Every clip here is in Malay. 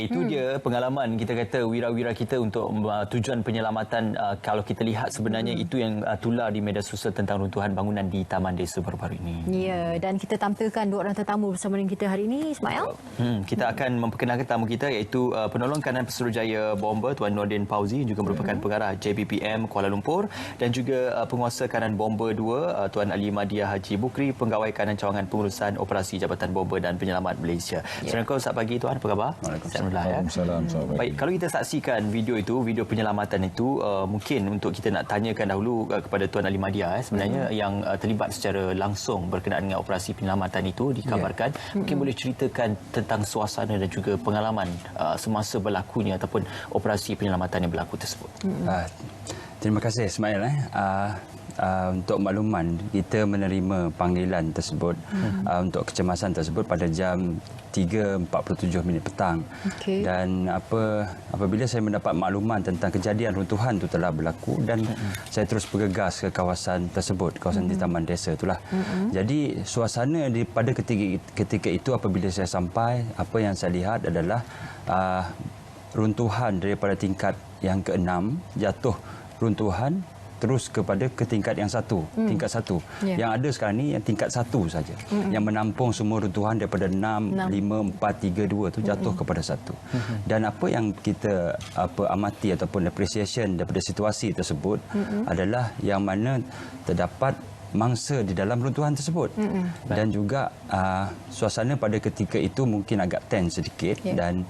Itu dia pengalaman kita kata wira-wira kita untuk tujuan penyelamatan. Kalau kita lihat sebenarnya itu yang tular di media sosial tentang runtuhan bangunan di Taman Desa baru-baru ini. Ya, dan kita tampilkan dua orang tetamu bersama dengan kita hari ini, Ismail. Kita akan memperkenalkan tamu kita iaitu penolong kanan Pesuruhjaya Bomber Tuan Nordin Fauzi, juga merupakan pengarah JBPM Kuala Lumpur, dan juga penguasa kanan Bomber 2 Tuan Ali Madiah Haji Bukri, pegawai kanan cawangan pengurusan operasi Jabatan Bomber dan Penyelamat Malaysia. Assalamualaikum, selamat pagi Tuan, apa khabar? Waalaikumsalam. Baik, kalau kita saksikan video itu, video penyelamatan itu, mungkin untuk kita nak tanyakan dahulu kepada Tuan Ali Madiah sebenarnya yang terlibat secara langsung berkenaan dengan operasi penyelamatan itu dikabarkan. Mungkin boleh ceritakan tentang suasana dan juga pengalaman semasa berlakunya ataupun operasi penyelamatan yang berlaku tersebut. Terima kasih Ismail. Untuk makluman, kita menerima panggilan tersebut untuk kecemasan tersebut pada jam 3.47 petang. Dan apabila saya mendapat makluman tentang kejadian runtuhan itu telah berlaku, dan saya terus bergegas ke kawasan tersebut, kawasan di Taman Desa itulah. Jadi suasana pada ketika itu apabila saya sampai, apa yang saya lihat adalah runtuhan daripada tingkat yang ke-6 jatuh runtuhan terus ke tingkat yang satu, tingkat satu. Yang ada sekarang ni yang tingkat satu saja, yang menampung semua runtuhan daripada 6, 5, 4, 3, 2 tu jatuh kepada satu. Dan apa yang kita amati ataupun appreciation daripada situasi tersebut adalah yang mana terdapat mangsa di dalam runtuhan tersebut. Dan juga suasana pada ketika itu mungkin agak tense sedikit, dan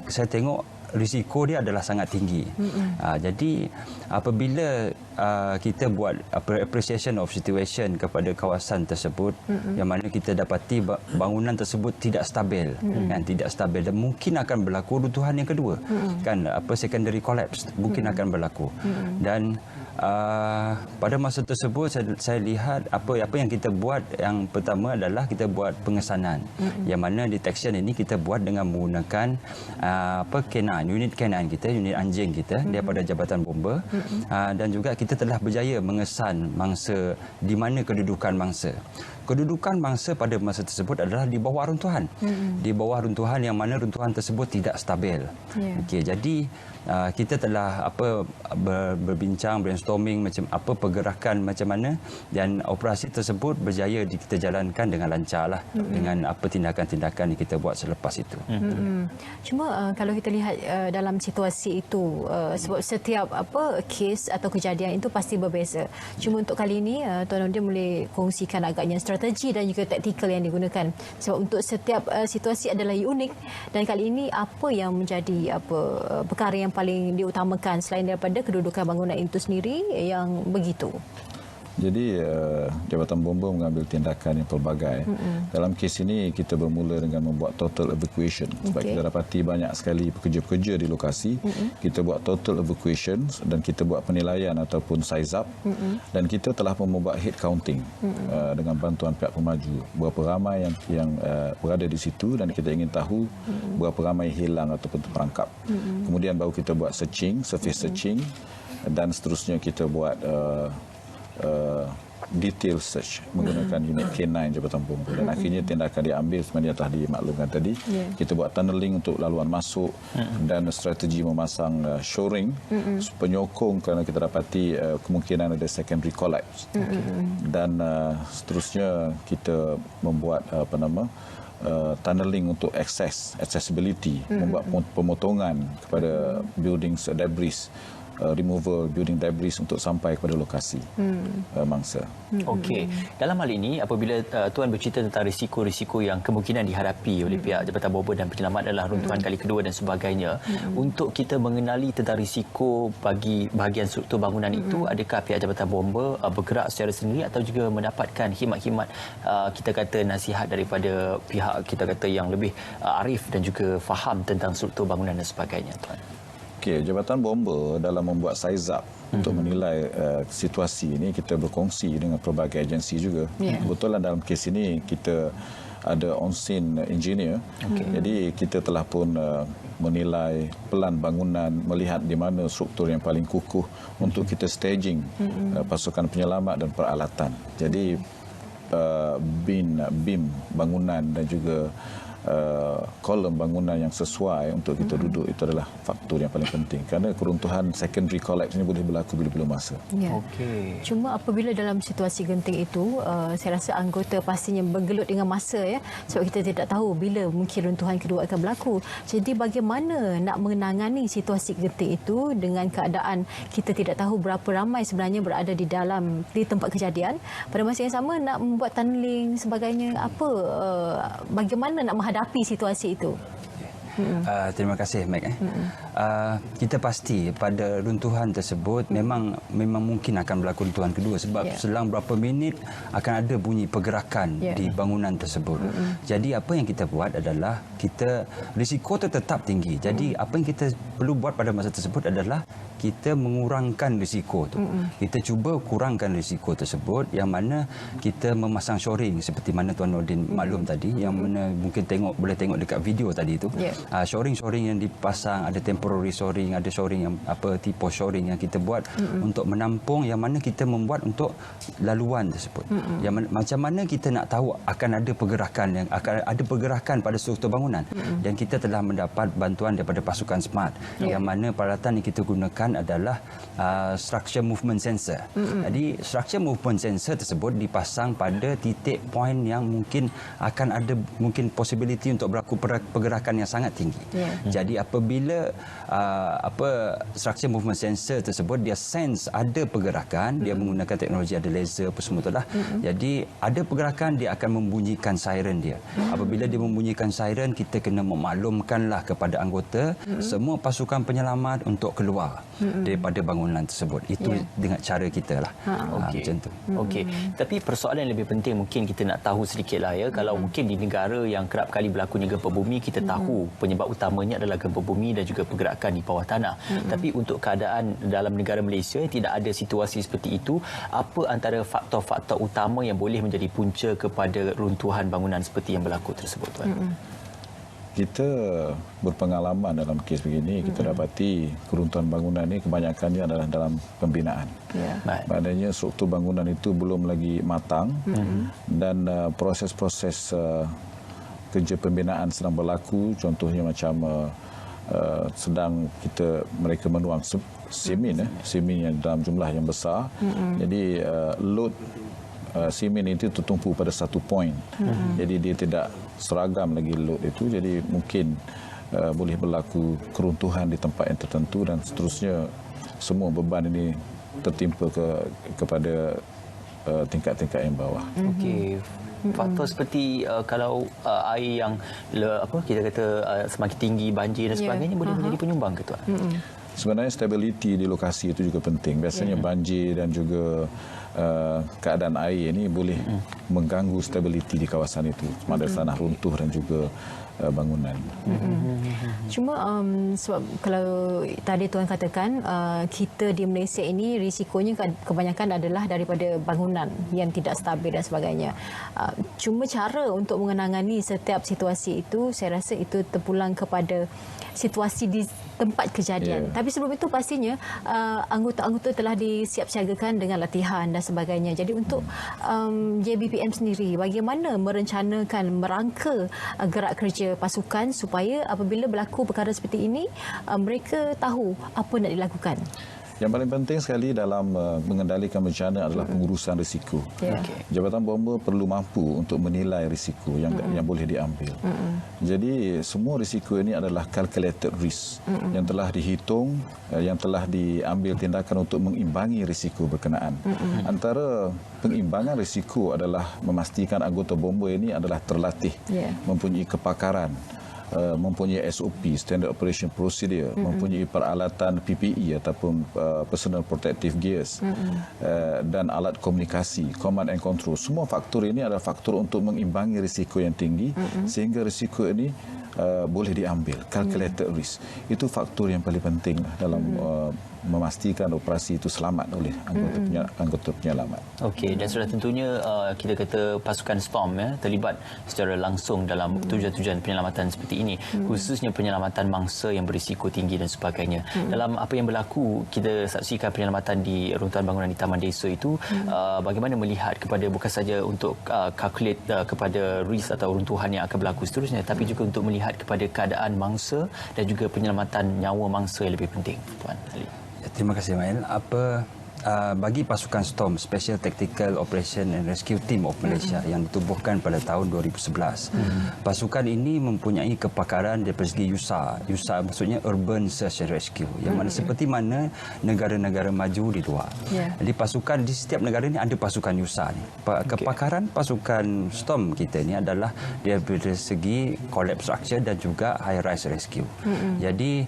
saya tengok risiko dia adalah sangat tinggi. Jadi apabila kita buat appreciation of situation kepada kawasan tersebut, yang mana kita dapati bangunan tersebut tidak stabil, kan, tidak stabil, dan mungkin akan berlaku runtuhan yang kedua, kan, secondary collapse mungkin akan berlaku. Dan pada masa tersebut saya lihat apa yang kita buat. Yang pertama adalah kita buat pengesanan, yang mana detection ini kita buat dengan menggunakan unit K9 kita, unit anjing kita daripada Jabatan Bomber, dan juga kita telah berjaya mengesan mangsa di mana kedudukan mangsa. Kedudukan mangsa pada masa tersebut adalah di bawah runtuhan. Di bawah runtuhan, yang mana runtuhan tersebut tidak stabil. Okey, jadi kita telah berbincang, brainstorming macam apa pergerakan macam mana, dan operasi tersebut berjaya kita jalankan dengan lancarlah, dengan tindakan-tindakan yang kita buat selepas itu. Cuma kalau kita lihat dalam situasi itu, sebab setiap kes atau kejadian itu pasti berbeza. Cuma untuk kali ini Tuan Nordin boleh kongsikan agaknya strategi dan juga taktikal yang digunakan, sebab untuk setiap situasi adalah unik, dan kali ini apa yang menjadi perkara yang paling diutamakan selain daripada kedudukan bangunan itu sendiri yang begitu? Jadi Jabatan Bomber mengambil tindakan yang pelbagai. Dalam kes ini kita bermula dengan membuat total evacuation. Sebab kita dapati banyak sekali pekerja-pekerja di lokasi. Kita buat total evacuation dan kita buat penilaian ataupun size up. Dan kita telah membuat head counting dengan bantuan pihak pemaju. Berapa ramai yang berada di situ, dan kita ingin tahu berapa ramai hilang ataupun terperangkap. Kemudian baru kita buat searching, surface searching, dan seterusnya kita buat detail search menggunakan unit K9 Jabatan Bomber. Dan akhirnya tindakan diambil sebenarnya telah dimaklumkan tadi. Kita buat tunneling untuk laluan masuk, dan strategi memasang shoring, penyokong, kerana kita dapati kemungkinan ada secondary collapse. Dan seterusnya kita membuat tunneling untuk accessibility, membuat pemotongan kepada building debris, removal building debris untuk sampai kepada lokasi mangsa. Okey. Dalam hal ini, apabila Tuan bercerita tentang risiko-risiko yang kemungkinan dihadapi oleh pihak Jabatan Bomber dan Penyelamat adalah runtuhan kali kedua dan sebagainya, untuk kita mengenali tentang risiko bagi bahagian struktur bangunan itu, adakah pihak Jabatan Bomber bergerak secara sendiri atau juga mendapatkan khidmat-khidmat kita kata nasihat daripada pihak kita kata yang lebih arif dan juga faham tentang struktur bangunan dan sebagainya, Tuan? Okey, Jabatan Bomber dalam membuat size up untuk menilai situasi ini, kita berkongsi dengan pelbagai agensi juga. Kebetulan dalam kes ini kita ada on-scene engineer. Jadi kita telah pun menilai pelan bangunan, melihat di mana struktur yang paling kukuh untuk kita staging pasukan penyelamat dan peralatan. Jadi beam bangunan dan juga kolom bangunan yang sesuai untuk kita duduk, itu adalah faktor yang paling penting. Kerana keruntuhan secondary collapse ini boleh berlaku bila-bila masa. Ya. Okey. Cuma apabila dalam situasi genting itu, saya rasa anggota pastinya bergelut dengan masa ya, sebab kita tidak tahu bila mungkin runtuhan kedua akan berlaku. Jadi bagaimana nak menangani situasi genting itu dengan keadaan kita tidak tahu berapa ramai sebenarnya berada di tempat kejadian, pada masa yang sama nak membuat tunneling sebagainya, bagaimana nak menghadapi situasi itu? Terima kasih, Meg. Kita pasti pada runtuhan tersebut memang mungkin akan berlaku runtuhan kedua sebab selang berapa minit akan ada bunyi pergerakan di bangunan tersebut. Jadi apa yang kita buat adalah risiko itu tetap tinggi. Jadi apa yang kita perlu buat pada masa tersebut adalah kita mengurangkan risiko tu. Kita cuba kurangkan risiko tersebut, yang mana kita memasang shoring seperti mana Tuan Nordin maklum tadi, yang mana mungkin boleh tengok dekat video tadi tu. Shoring-shoring yang dipasang, ada temporary shoring, ada shoring yang tipe shoring yang kita buat untuk menampung, yang mana kita membuat untuk laluan tersebut. Yang macam mana kita nak tahu akan ada pergerakan pada struktur bangunan, dan kita telah mendapat bantuan daripada pasukan SMART, yang mana peralatan yang kita gunakan adalah structure movement sensor. Jadi structure movement sensor tersebut dipasang pada titik poin yang mungkin akan ada possibility untuk berlaku pergerakan yang sangat tinggi. Jadi apabila structure movement sensor tersebut dia sense ada pergerakan, dia menggunakan teknologi ada laser apa semua itulah. Jadi ada pergerakan, dia akan membunyikan siren dia. Apabila dia membunyikan siren, kita kena memaklumkanlah kepada anggota semua pasukan penyelamat untuk keluar daripada bangunan tersebut. Itu dengan cara kita lah. Macam tu. Okey. Tapi persoalan yang lebih penting mungkin kita nak tahu sedikitlah ya. Kalau mungkin di negara yang kerap kali berlakunya gempa bumi, kita tahu penyebab utamanya adalah gempa bumi dan juga pergerakan di bawah tanah. Tapi untuk keadaan dalam negara Malaysia yang tidak ada situasi seperti itu, apa antara faktor-faktor utama yang boleh menjadi punca kepada runtuhan bangunan seperti yang berlaku tersebut, Tuan? Kita berpengalaman dalam kes begini, kita dapati keruntuhan bangunan ini kebanyakannya adalah dalam pembinaan. Maknanya struktur bangunan itu belum lagi matang dan proses-proses kerja pembinaan sedang berlaku. Contohnya macam sedang mereka menuang semen yang dalam jumlah yang besar. Jadi load semen itu tertumpu pada satu poin. Jadi dia tidak seragam lagi load itu, jadi mungkin boleh berlaku keruntuhan di tempat yang tertentu dan seterusnya semua beban ini tertimpa kepada tingkat-tingkat yang bawah. Okey. Faktor seperti kalau air yang kita kata semakin tinggi, banjir dan sebagainya boleh menjadi penyumbang ke, Tuan? Sebenarnya stability di lokasi itu juga penting. Biasanya banjir dan juga keadaan air ini boleh mengganggu stability di kawasan itu, sama ada tanah runtuh dan juga bangunan. Cuma sebab kalau tadi Tuan katakan kita di Malaysia ini risikonya kebanyakan adalah daripada bangunan yang tidak stabil dan sebagainya. Cuma cara untuk menangani setiap situasi itu, saya rasa itu terpulang kepada situasi di tempat kejadian. Tapi sebelum itu pastinya anggota-anggota telah disiapsiagakan dengan latihan dan sebagainya. Jadi untuk JBPM sendiri, bagaimana merencanakan, merangka gerak kerja pasukan supaya apabila berlaku perkara seperti ini, mereka tahu apa nak dilakukan? Yang paling penting sekali dalam mengendalikan bencana adalah pengurusan risiko. Jabatan Bomba perlu mampu untuk menilai risiko yang boleh diambil. Jadi semua risiko ini adalah calculated risk yang telah dihitung, yang telah diambil tindakan untuk mengimbangi risiko berkenaan. Antara pengimbangan risiko adalah memastikan anggota bomba ini adalah terlatih, mempunyai kepakaran, mempunyai SOP, Standard Operation Procedure, mempunyai peralatan PPE ataupun Personal Protective Gears, dan alat komunikasi, Command and Control. Semua faktor ini adalah faktor untuk mengimbangi risiko yang tinggi sehingga risiko ini boleh diambil. Calculated risk. Itu faktor yang paling penting dalam memastikan operasi itu selamat oleh anggota penyelamat. Okey, dan sudah tentunya kita kata pasukan Storm terlibat secara langsung dalam tujuan-tujuan penyelamatan seperti ini, khususnya penyelamatan mangsa yang berisiko tinggi dan sebagainya. Dalam apa yang berlaku, kita saksikan penyelamatan di runtuhan bangunan di Taman Desa itu, bagaimana melihat kepada bukan saja untuk calculate kepada risk atau runtuhan yang akan berlaku seterusnya, tapi juga untuk melihat kepada keadaan mangsa dan juga penyelamatan nyawa mangsa yang lebih penting, Tuan Ali. Terima kasih, Mail. Bagi pasukan Storm Special Tactical Operation and Rescue Team of Malaysia yang ditubuhkan pada tahun 2011, pasukan ini mempunyai kepakaran dari segi USAR. USAR maksudnya Urban Search and Rescue, yang mana seperti mana negara-negara maju di luar. Jadi pasukan di setiap negara ini ada pasukan USAR ni. Kepakaran pasukan Storm kita ni adalah dari segi collapse structure dan juga high rise rescue. Jadi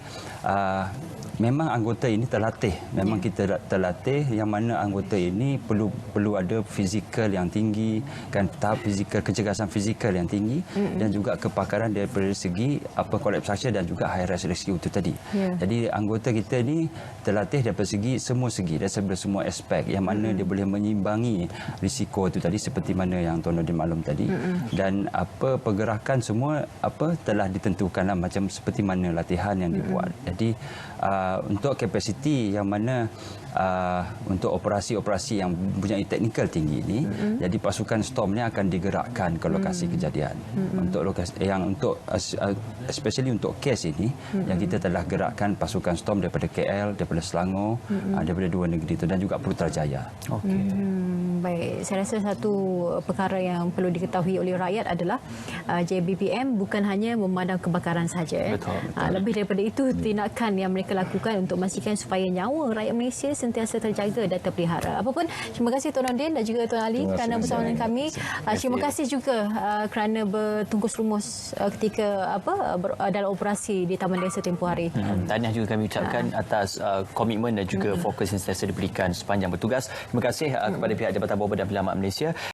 memang anggota ini terlatih. Memang kita terlatih yang mana anggota ini perlu ada fizikal yang tinggi, kan, tahap fizikal, kecergasan fizikal yang tinggi dan juga kepakaran daripada segi collapse structure dan juga high rise rescue itu tadi. Jadi anggota kita ini terlatih daripada semua segi dan semua aspek yang mana dia boleh menyimbangi risiko itu tadi seperti mana yang Tuan Nordin maklum tadi. Dan pergerakan semua telah ditentukanlah macam seperti mana latihan yang dibuat. Jadi untuk kapasiti yang mana untuk operasi-operasi yang mempunyai teknikal tinggi ini, jadi pasukan Storm ni akan digerakkan ke lokasi kejadian. Untuk lokasi especially untuk kes ini, yang kita telah gerakkan pasukan Storm daripada KL, daripada Selangor, daripada dua negeri itu dan juga Putrajaya. Baik, saya rasa satu perkara yang perlu diketahui oleh rakyat adalah JBPM bukan hanya memadam kebakaran saja. Betul. Lebih daripada itu, tindakan yang mereka lakukan untuk memastikan supaya nyawa rakyat Malaysia sentiasa terjaga dan terpelihara. Apapun, terima kasih Tuan Nordin dan juga Tuan Ali kerana bersama dengan kami. Terima kasih juga kerana bertungkus lumus ketika dalam operasi di Taman Desa tempoh hari. Tahniah juga kami ucapkan atas komitmen dan juga fokus yang sentiasa diberikan sepanjang bertugas. Terima kasih kepada pihak Jabatan Bomba dan Penyelamat Malaysia.